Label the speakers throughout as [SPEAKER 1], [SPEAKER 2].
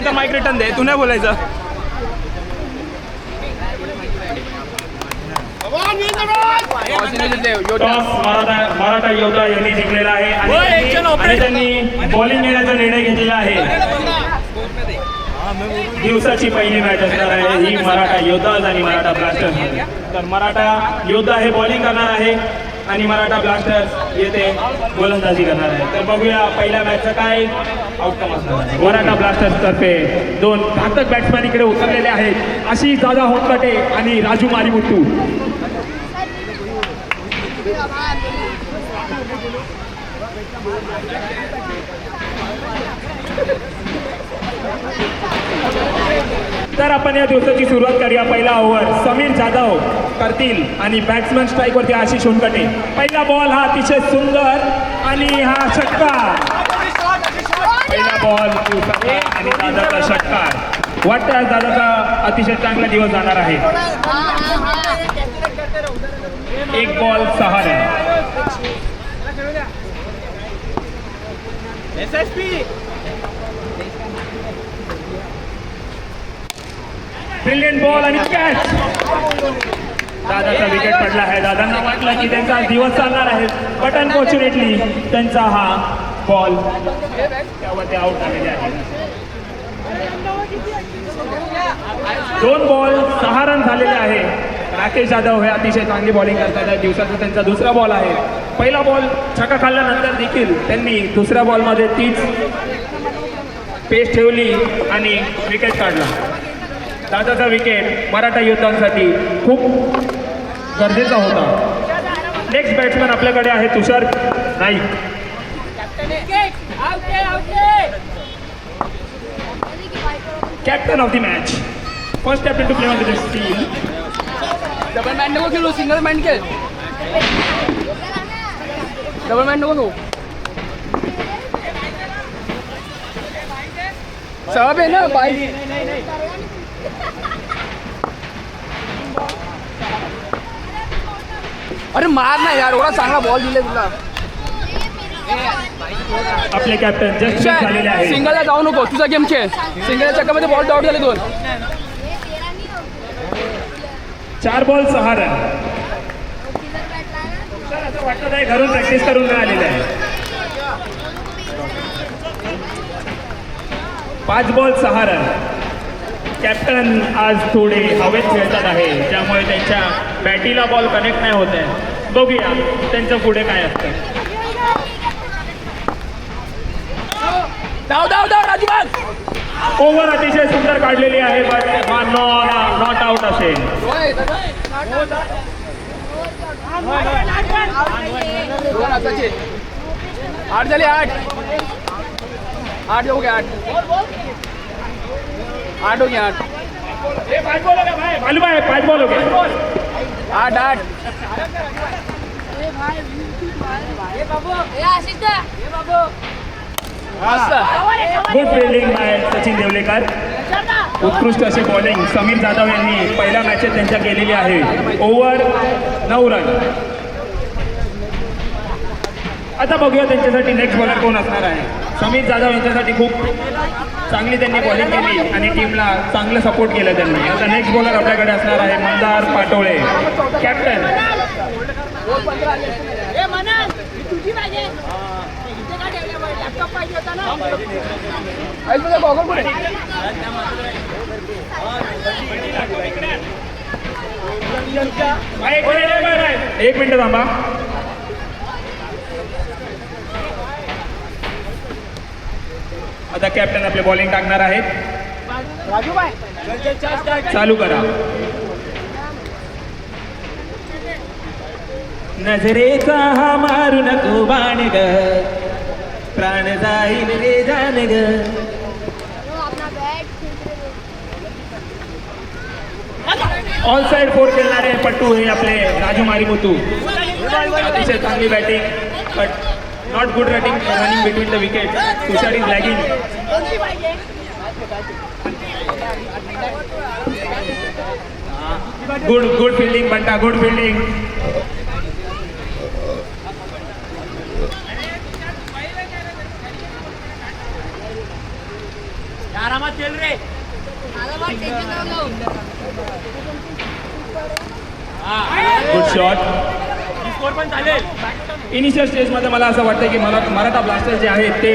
[SPEAKER 1] तर mic return दे, तू नाही बोलायचं.
[SPEAKER 2] मराठा योद्धा यांनी जिंकलेला आहे आणि त्यांनी बॉलिंग घेण्याचा निर्णय घेतलेला आहे. दिवसाची पहिली मॅच असणार आहे ही मराठा योद्धा आणि मराठा ब्लास्टर्स. तर मराठा योद्धा हे बॉलिंग करणार आहे आणि मराठा ब्लास्टर्स येथे गोलंदाजी करणार आहे. तर बघूया पहिल्या मॅचचा काय आउटकम असणार. मराठा ब्लास्टर्स तर्फे दोन घातक बॅट्समॅन इकडे उतरलेले आहेत, आशिष दादा होतकटे आणि राजू मारीमुत्तू. तर आपण या दिवसाची सुरुवात करूया. पहिला ओव्हर समीर जाधव करतील आणि बॅट्समॅन स्ट्राईक वरती आशिष होनकटे. पहिला बॉल हा अतिशय सुंदर आणि हा षटकार. पहिला बॉल आणि दादाचा षटकार. वाटतं आज दादाचा अतिशय चांगला दिवस जाणार आहे. एक बॉल 6 रन. ब्रिलियंट बॉल आणि कॅच. दादाचा विकेट पडला आहे. दादांना वाटलं की त्यांचा दिवस चालणार आहे, बट अनफॉर्च्युनेटली त्यांचा हा बॉल त्यावरती आउट झालेले आहे. 2 बॉल 6 रन झालेले आहे. राकेश जाधव हे अतिशय चांगली बॉलिंग करतात. दिवसाचा त्यांचा दुसरा बॉल आहे. पहिला बॉल छक्का खाल्ल्यानंतर देखील त्यांनी दुसऱ्या बॉलमध्ये तीच पेस ठेवली आणि विकेट काढला. दादाचा विकेट मराठा योद्धांसाठी खूप गरजेचा होता. नेक्स्ट बॅट्समॅन आपल्याकडे आहे Tushar Naik. Captain of the match, first captain to play on the steel.
[SPEAKER 1] Double man नको खेळू, सिंगल मॅन खेळ. डबल मॅन नको खेळू. सब आहे ना बाई. अरे मार ना यार, एवढा चांगला बॉल दिले तुला.
[SPEAKER 2] आपले कॅप्टन जस्ट झालेले आहे.
[SPEAKER 1] सिंगलला जाऊ नको, तुझा गेम खेळ. सिंगलच्या चक्कामध्ये बॉल आउट झाले 2.
[SPEAKER 2] 4 बॉल 6 रन. असं वाटत आहे घरून प्रॅक्टिस करून आलेलं आहे. 5 बॉल 6 रन. कॅप्टन आज थोडे हवेत खेळतात आहे, त्यामुळे त्यांच्या बॅटीला बॉल कनेक्ट नाही होत आहे. बघूया त्यांचं पुढे काय असतं.
[SPEAKER 1] धाव धाव धाव राजूबाग.
[SPEAKER 2] ओव्हर अतिशय सुंदर काढलेली आहे, बट नॉट आउट असेल.
[SPEAKER 1] 8 झाले. 8 हो गया. 8 हो गया.
[SPEAKER 2] 5 बॉल हो गया भाई. मालूम है 5 बॉल हो गया.
[SPEAKER 1] 8.
[SPEAKER 2] Good fielding by Sachin Devlekar. उत्कृष्ट अशी बॉलिंग समीर जाधव यांनी पहिल्या मॅचेत त्यांच्या केलेली आहे. Over 9 run. आता बघूया त्यांच्यासाठी नेक्स्ट बॉलर कोण असणार आहे. समीर जाधव यांच्यासाठी खूप चांगली त्यांनी बॉलिंग केली आणि टीमला चांगलं सपोर्ट केलं त्यांनी. आता नेक्स्ट बॉलर आपल्याकडे असणार आहे मंदार पाटोळे, कॅप्टन. एक मिनिट थांबा. आता कॅप्टन आपले बॉलिंग टाकणार आहेत. चालू करा. नजरेचा हा मारू नको बाण ग, प्राण जाईल रे जान ग. ऑल साइड 4 खेळणारे पट्टू हे आपले राजू मारीमुत्तू. अतिशय चांगली batting, but not good running between the wickets. Tushar is lagging. Good fielding, Banta. Good fielding. Good shot. Initial स्टेजमध्ये मला असं वाटतं की मराठा ब्लास्टर्स जे आहेत ते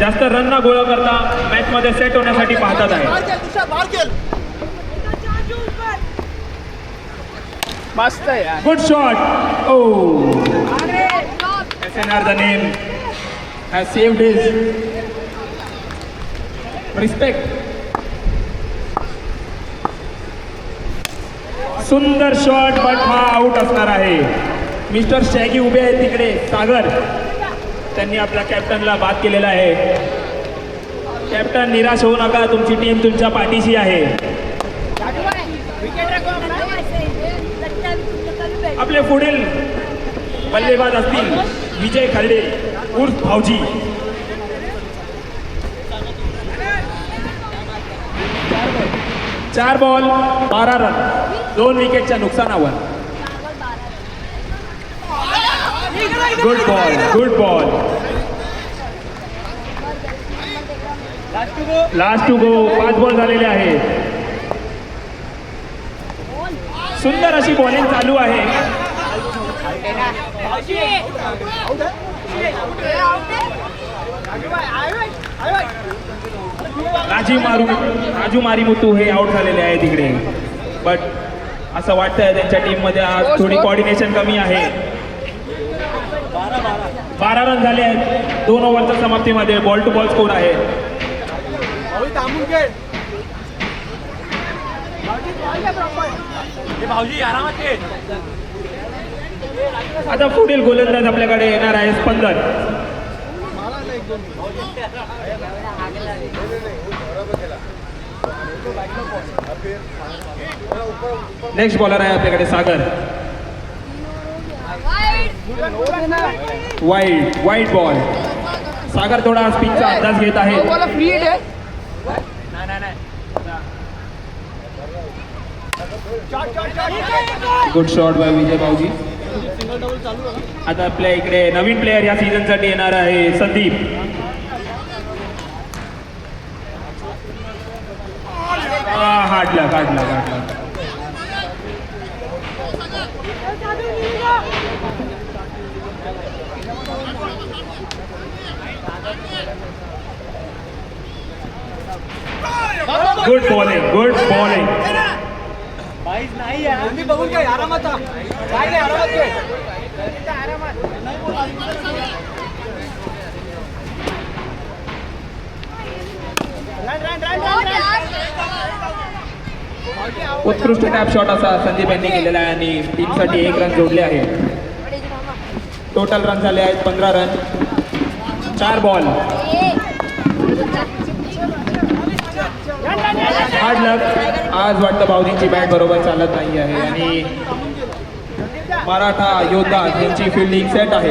[SPEAKER 2] जास्त रन न गोळा करता मॅचमध्ये सेट होण्यासाठी पाहतात आहे.
[SPEAKER 1] मस्त आहे यार.
[SPEAKER 2] Good shot. ओ SNR the name has saved his respect. सुंदर शॉट बट हा आउट असणार आहे. मिस्टर शॅगी उभे आहेत तिकडे. सागर त्यांनी आपल्या कॅप्टनला बाद केलेला आहे. कॅप्टन निराश होऊ नका, तुमची टीम तुमच्या पाठीशी आहे. आपले पुढील बल्लेबाज असतील विजय खर्डे उर्फ भाऊजी. चार बॉल 12 रन, 2 विकेटच्या नुकसानावर. Good ball, good ball. Last two go. 5 ball झालेले आहेत. सुंदर अशी बॉलिंग चालू आहे. राजू मारीमुतू हे आउट झालेले आहे तिकडे. बट असं वाटतंय त्यांच्या टीममध्ये आज थोडी कॉर्डिनेशन कमी आहे. 12 रन झाले आहेत 2 ओव्हरच्या समाप्तीमध्ये. बॉल टू बॉल स्कोर आहे. आता पुढील गोलंदाज आपल्याकडे येणार आहे स्पंदन. नेक्स्ट बॉलर आहे आपल्याकडे सागर. Wide ball. सागर थोडा स्पिनचा अंदाज घेत आहे.
[SPEAKER 1] फ्री हिट आहे.
[SPEAKER 2] गुड शॉट बाय विजय भाऊजी. आता आपल्या इकडे नवीन प्लेअर या सीझन साठी येणार आहे संदीप. हाडला. Good bowling.
[SPEAKER 3] आम्ही बघून काय आरामात काय नाही आरामात घे.
[SPEAKER 2] उत्कृष्ट टॅप शॉट असा संदीप यांनी केलेला आहे आणि टीमसाठी 1 रन जोडले आहे. टोटल रन झाले आहेत 15 रन. 4 बॉल. हार्ड लक. आज वाटतं भाऊजींची बॅट बरोबर चालत नाही आहे आणि मराठा योद्धा यांची फिल्डिंग सेट आहे.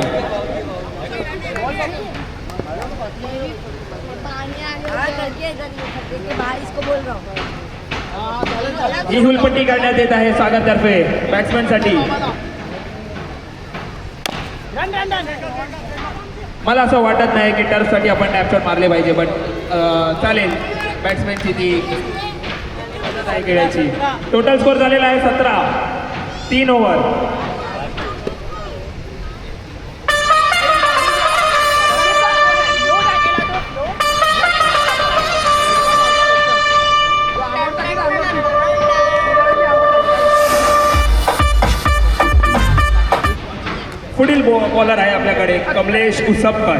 [SPEAKER 2] ही हुलपट्टी करण्यात येत आहे सागरतर्फे बॅट्समॅनसाठी. मला असं वाटत नाही की टर्फसाठी आपण टॅप शॉट मारले पाहिजे. बट चालेल. बॅट्समॅनची ती पद्धत आहे खेळायची. टोटल स्कोर झालेला आहे 17. 3 ओव्हर. पुढील बॉलर आहे आपल्याकडे कमलेश उसपकर.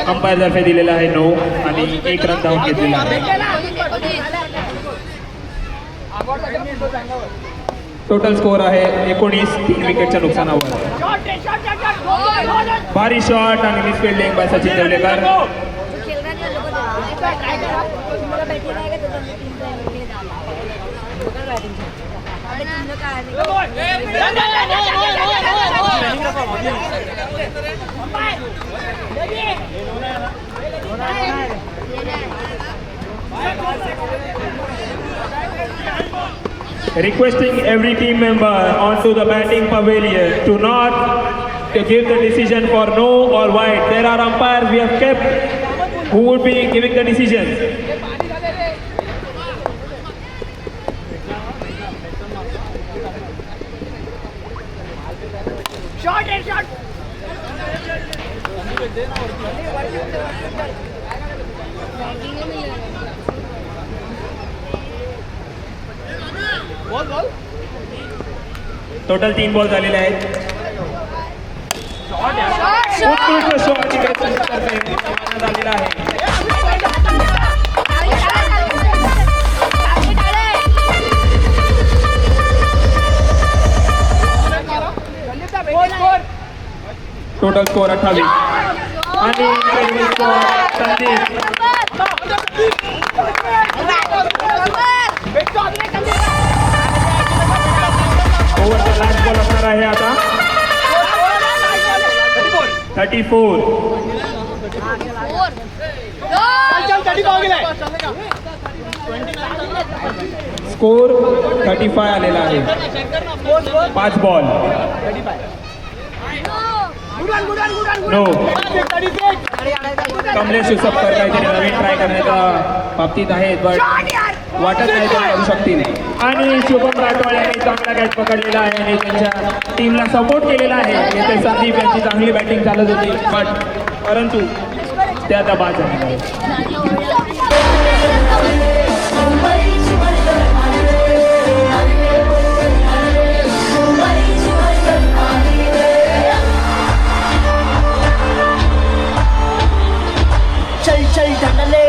[SPEAKER 2] अंपायर तर्फे दिलेला आहे 9 आणि 1 रन धावून घेतलेला आहे. टोटल स्कोर आहे 19. 3 विकेटच्या नुकसानावर. भारी शॉट आणि miss fielding by Sachin Devlekar. Requesting every team member onto the batting pavilion to not to give the decision for no or wide. There are umpires we have kept who would be giving the decisions. Total 3 ball झालेले आहेत. उत्कृष्ट shot झालेला आहे. Total score 28 आणि Sandeep ओव्हरचा last ball असणार आहे आता 34. Score 35 आलेला आहे. 5 बॉल नो. कमलेश युसफकर काहीतरी नवीन ट्राय करण्याच्या बाबतीत आहेत बट वाटत नाही ते करू शकतील. आणि शुभम राठोड यांनी चांगला कॅच पकडलेला आहे आणि त्यांच्या टीमला सपोर्ट केलेला आहे. इथे संदीप यांची चांगली बॅटिंग चालत होती बट परंतु ते आता बाद झालेलं आहे.
[SPEAKER 4] चल चल ढकले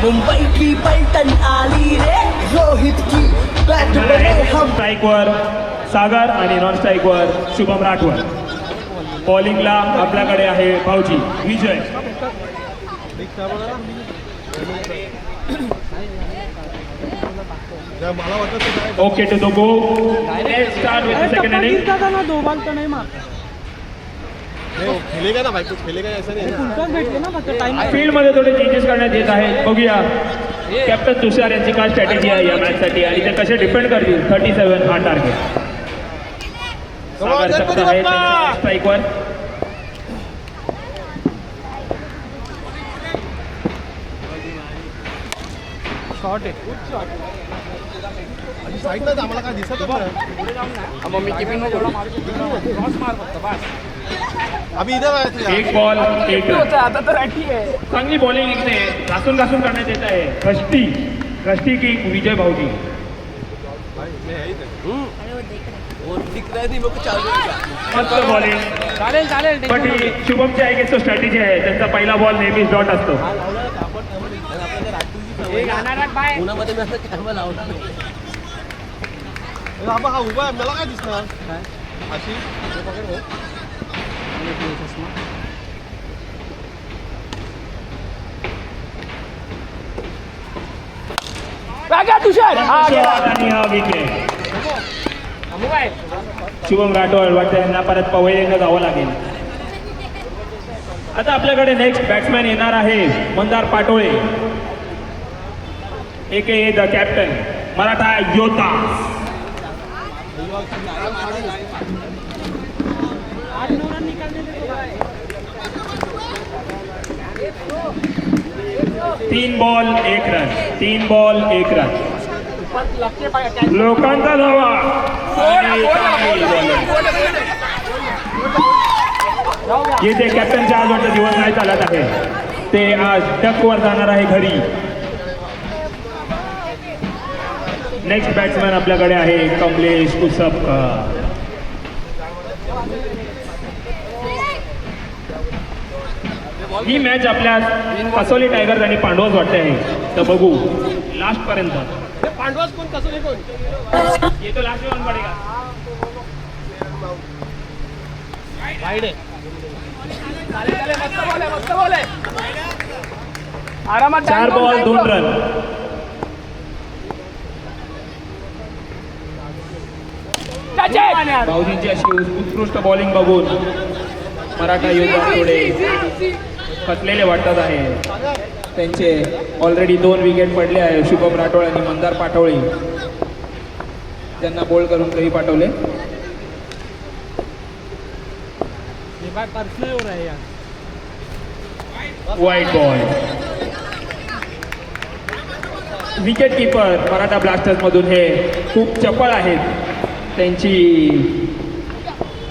[SPEAKER 4] मुंबई की पलटन आली रे रोहित की बॅट बने हम.
[SPEAKER 2] स्ट्राईकवर सागर आणि नॉन स्ट्राईकवर शुभम राठोड. बॉलिंगला आपल्याकडे आहे भाऊजी Vijay. Okay to the go. Let's start with the second inning.
[SPEAKER 3] दो बॉल तो नहीं मारता.
[SPEAKER 5] खेलेगा ना भाई, कुछ खेलेगा ऐसा नहीं है.
[SPEAKER 3] भेटले ना फक्त टाइम.
[SPEAKER 2] फील्ड मध्ये थोडे चेंजेस करण्यात येत आहेत. बघूया कॅप्टन तुषार यांची काय स्ट्रॅटेजी आहे या मॅच साठी आणि ते कसे डिपेंड करतील. 37 हा टार्गेट. सागर सप्त आहे स्ट्राईकवर.
[SPEAKER 3] शॉर्ट आहे.
[SPEAKER 5] साईडला आम्हाला काय दिसत अभी इधर आए थे.
[SPEAKER 2] एक बॉल एक रन.
[SPEAKER 3] आता तर ठीक आहे.
[SPEAKER 2] चांगली बॉलिंग इथे घासून घासून करण्यात येत आहे. कष्टी की विजय भाऊजी. मस्त बॉलिंग.
[SPEAKER 3] चालेल चालेल.
[SPEAKER 2] पण ही शुभमची आहे स्ट्रॅटेजी आहे. त्यांचा पहिला बॉल नेहमीच डॉट असतो.
[SPEAKER 4] उन्हामध्ये मी असं कॅमेरा लावणार नाही.
[SPEAKER 5] बाबा हा उभा आहे, मला काय दिसणार अशी
[SPEAKER 3] तुषार
[SPEAKER 2] आणि हा विकेट. शुभम राठोड वाटतं यांना परत पवईला जावं लागेल. आता आपल्याकडे नेक्स्ट बॅट्समॅन येणार आहे Mandar Patole AKA the captain Maratha योद्धा. तीन बॉल एक रन. 3 ball 1 run. लोकांचा धावा. येथे कॅप्टनच्या आज वाटतं दिवस नाही चालत आहे. ते आज टकवर जाणार आहे घरी. नेक्स्ट बॅट्समॅन आपल्याकडे आहे कमलेश उसपकर. ही मॅच आपल्या कसोली टायगर्स आणि पांडवस वाटते आहे. तर बघू लास्ट पर्यंत.
[SPEAKER 5] पांडवास कोण कसं कोण
[SPEAKER 2] ये तो लास्ट में पड़ेगा.
[SPEAKER 3] मस्त बॉल आहे. आरामात
[SPEAKER 2] 4 बॉल 2 रन. भाऊजींची अशी उत्कृष्ट बॉलिंग बघून मराठा योद्धा थोडे खचलेले वाटत आहे. त्यांचे ऑलरेडी 2 विकेट पडले आहे. शुभम राठोड आणि मंदार पाटोळे त्यांना बोल्ड करून घरी पाठवले.
[SPEAKER 3] पर्सनल हो रहा है यार.
[SPEAKER 2] वाईट ball. Wicket keeper Maratha blasters मधून हे खूप चपळ आहेत. त्यांची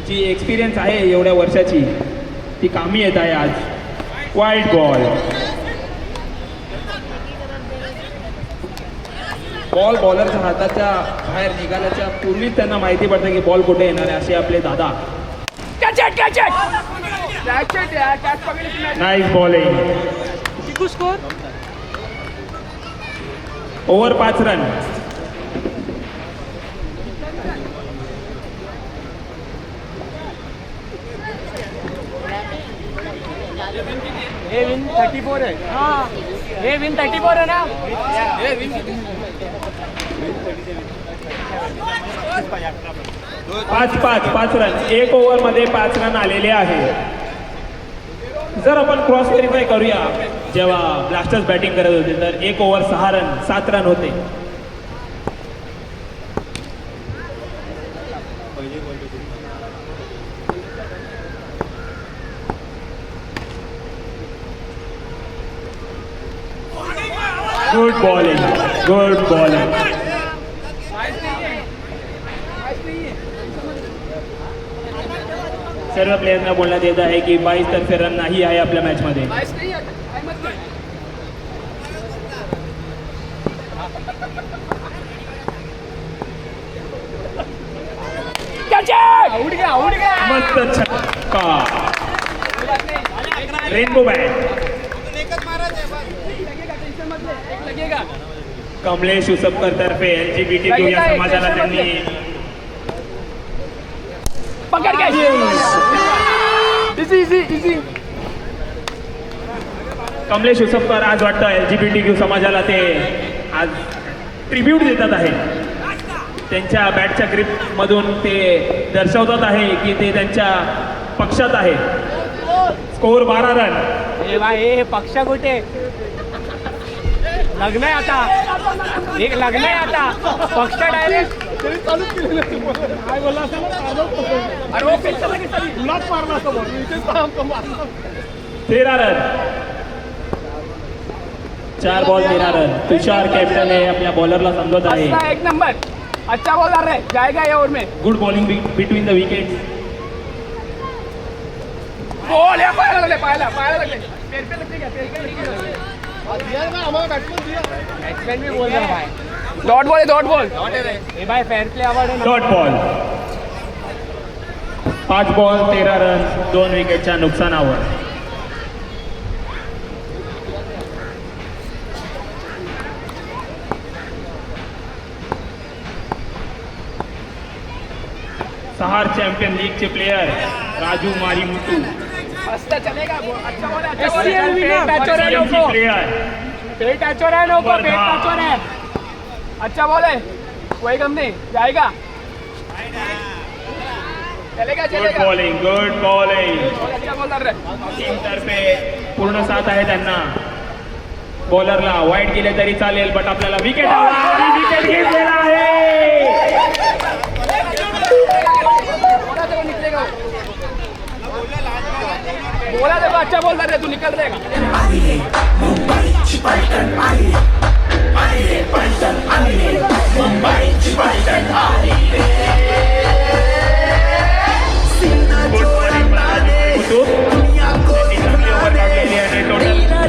[SPEAKER 2] जी एक्सपिरियन्स आहे एवढ्या वर्षाची ती कामी येत आहे आज. वाईट बॉल. बॉल बॉलरच्या हाताच्या बाहेर निघाल्याच्या पूर्वीच त्यांना माहिती पडतं की बॉल कुठे येणार आहे. असे आपले दादा. Nice bowling.
[SPEAKER 3] किती स्कोर?
[SPEAKER 2] Over 5 run.
[SPEAKER 3] हे विन 34 आहे. हाँ हे विन 34 है ना. हे विन
[SPEAKER 2] 5 रन. 1 ओव्हरमध्ये 5 रन आलेले आहे. जर आपण क्रॉस व्हेरीफाय करूया जेव्हा ब्लास्टर्स बॅटिंग करत होते तर 1 ओव्हर 6 रन 7 रन होते. Good bowling. Good bowling. सर्व प्लेयर्सना बोलण्यात येत आहे की 22 तर्फे रन नाही आहे आपल्या मॅचमध्ये. मस्त छक्का. Rainbow bat. कमलेश उसपकर तर्फे LGBTQ या समाजाला त्यांनी
[SPEAKER 1] पकड़ के इजी.
[SPEAKER 2] कमलेश उसपकर आज वाटतं LGBTQ समाजाला ते आज ट्रिब्यूट देतात आहे. त्यांच्या बॅटच्या ग्रिपमधून ते दर्शवतात आहे की ते त्यांच्या पक्षात आहे. Score 12 run.
[SPEAKER 3] हे भाई हे पक्ष कुठे? लग्न आहे आता. एक लग्न आहे आता. पक्ष डायरेक्ट
[SPEAKER 5] तरी चालूच केलेलं आहे. काय बोलला असं
[SPEAKER 1] अरे वो पिक्चर लगी सही.
[SPEAKER 5] गुलाब मारला असं बोल. इथेच काम मारला.
[SPEAKER 2] 13 run. 4 ball 13 run. Tushar captain आहे आपल्या बॉलरला समजत आहे.
[SPEAKER 1] अच्छा, एक नंबर. अच्छा बॉलर है, जाएगा ये ओवर में.
[SPEAKER 2] Good bowling between the wickets.
[SPEAKER 1] Ball है, पायाला लागले. पैर पे लगते क्या? पैर पे लगते.
[SPEAKER 5] दिया ना आम्हाला बॅट्समन दिया.
[SPEAKER 3] बॅट्समॅन भी बोल रहा भाई.
[SPEAKER 1] डॉट बॉल है, डॉट बॉल.
[SPEAKER 3] हे भाई फेअर प्ले अवॉर्ड आहे ना.
[SPEAKER 2] Dot ball. 5 बॉल 13 रन 2 विकेटच्या नुकसानावर. सहार चॅम्पियन लीगचे प्लेयर राजू मारीमुतू.
[SPEAKER 1] मस्त चलेगा. अच्छा बॉल है, अच्छा बॉल
[SPEAKER 3] SCL
[SPEAKER 1] है.
[SPEAKER 3] winner.
[SPEAKER 2] CMC player.
[SPEAKER 3] पेट टचर है नको. पेट टचर है.
[SPEAKER 1] अच्छा बॉल है, कोई कम नहीं, जाएगा. चलेगा
[SPEAKER 2] गुड बॉलिंग. Good bowling.
[SPEAKER 1] अच्छा बॉलर है.
[SPEAKER 2] टीम तर्फे पूर्ण साथ आहे त्यांना. बॉलरला वाईट गेले तरी चालेल बट आपल्याला विकेट विकेट घेतलेला आहे.
[SPEAKER 1] बोला देखो, अच्छा बॉलर है, तू निकल रहेगा.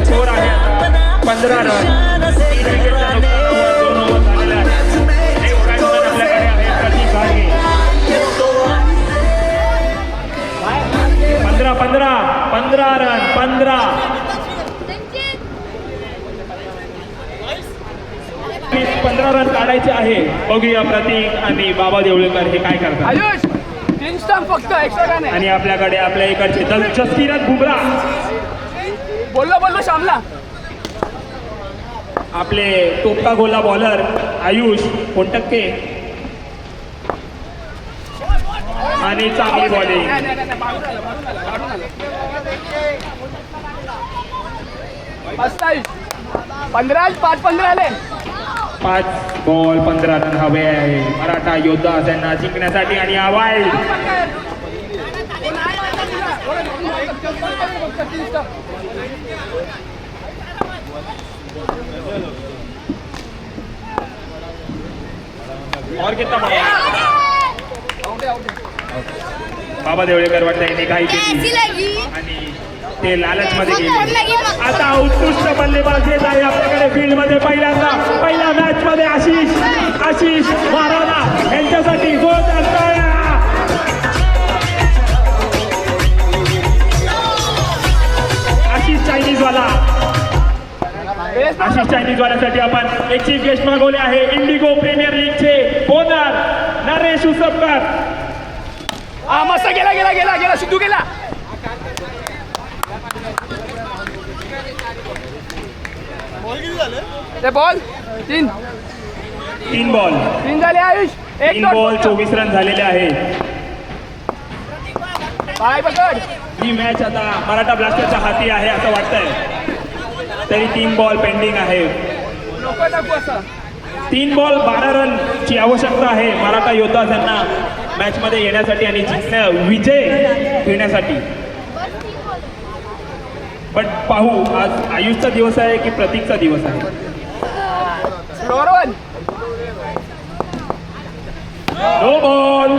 [SPEAKER 2] स्कोर आहे 15 रन. 15 रन. 15 रन काढायचे आहे. बघूया प्रतीक आणि बाबा देवळकर हे काय करतात.
[SPEAKER 1] आयुष 3 स्टंप फक्त, एक्स्ट्रा रन आहे.
[SPEAKER 2] आणि आपल्याकडे आपल्या इकडचे जसकीरत बुमराह.
[SPEAKER 1] बोललो श्यामला.
[SPEAKER 2] आपले टोपका गोला बॉलर आयुष कोणटक्के. आणि चांगली बॉलिंग.
[SPEAKER 1] नाही, बाहेरून आलं. मस्त आयुष. 5-15 आले.
[SPEAKER 2] 5 बॉल 15 रन हवे आहे मराठा योद्धा त्यांना जिंकण्यासाठी. आणि हा वाईड. और कितना बॉल बाबा देवळेकर वाटतं यांनी काही केली आणि ते लालच मध्ये गेले. आता उत्कृष्ट बल्लेबाज येत आहे आपल्याकडे फील्ड मध्ये पहिल्या मॅच मध्ये आशिष महाराणा यांच्यासाठी जोरदार टाळ्या. आशिष चायनीज वाल्यासाठी आपण एक चीफ गेस्ट मागवले आहे. इंडिगो प्रीमियर लीगचे ओनर नरेश उसपकर.
[SPEAKER 1] हा मस्त गेला सिद्धू गेला. ते बॉल तीन झाले आयुष.
[SPEAKER 2] तीन बॉल 24 रन झालेले आहेत.
[SPEAKER 1] पाय पकड.
[SPEAKER 2] ही मॅच आता मराठा ब्लास्टरच्या हाती आहे असं वाटतंय. तरी 3 बॉल पेंडिंग आहे. 3 बॉल 12 रन ची आवश्यकता आहे मराठा योद्धा यांना मॅच मध्ये येण्यासाठी आणि विजय घेण्यासाठी. पण पाहू आज आयुषचा दिवस आहे की प्रतीकचा दिवस आहे. No ball.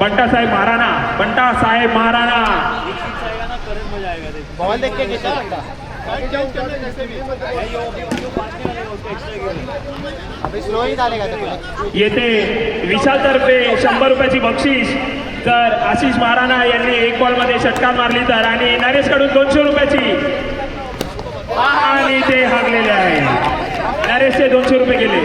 [SPEAKER 2] बंटा साहेब महाराणा
[SPEAKER 5] बॉल देख के कितना अभी स्लो ही डालेगा तो
[SPEAKER 2] येथे विशाल तर्फे 100 रुपयाची बक्षीस जर आशिष महाराणा यांनी 1 बॉल मध्ये षटकार मारली तर आणि नरेश कडून 200 रुपयाची आणि ते हारलेले आहे. नरेशचे 200 रुपये गेले.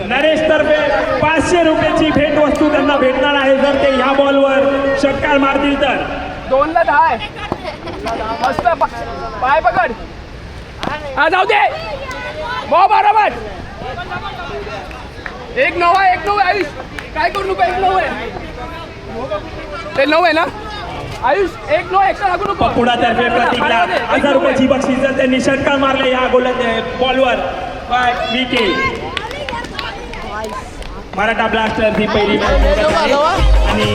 [SPEAKER 2] नरेश तर्फे 500 रुपयाची भेट वस्तू त्यांना भेटणार आहे जर ते ह्या बॉलवर षटकार मारतील तर.
[SPEAKER 1] 2ला 10 मस्त पाय पकड. हा जाऊ दे बरोबर. 1-9 आयुष काय करू नको. 1-9 आहे ते 9 आहे ना आयुष. 1-9 एक्स्ट्रा लागू नको.
[SPEAKER 2] पुढातर्फे प्रतीकला 1000 रुपयाची बक्षीस जर त्यांनी षटकार मारले ह्या बॉलवर. विकेट. मराठा ब्लास्टर ही पहिली मॅच आणि